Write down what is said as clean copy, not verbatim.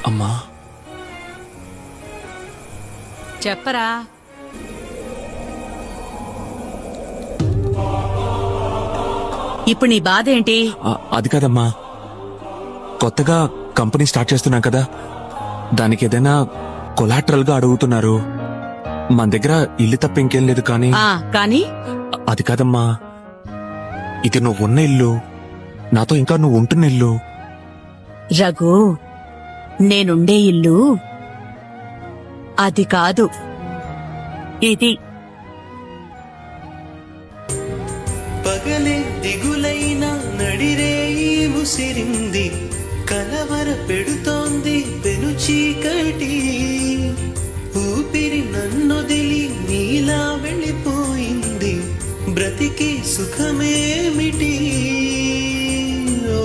అమ్మా చెప్పరా. ఇప్పుడు నీ బాధ ఏంటి? అది కాదమ్మా, కొత్తగా కంపెనీ స్టార్ట్ చేస్తున్నాం కదా, దానికి ఏదైనా కొలాటరల్ గా అడుగుతున్నారు. మన దగ్గర ఇల్లు తప్ప ఇంకేం లేదు. కానీ కానీ అది కాదమ్మా, ఇది నువ్వు ఉన్న ఇల్లు, నాతో ఇంకా నువ్వు ఉంటున్న ఇల్లు. రఘు, నేనుండే ఇల్లు అది కాదు, ఇది. పగలే దిగులైన నడిరేయి ముసిరింది, కలవర పెడుతోంది పెను చీకటి. ఊపిరి నన్నొదిలి నీలా వెళ్ళిపోయింది, బ్రతికి సుఖమేమిటి?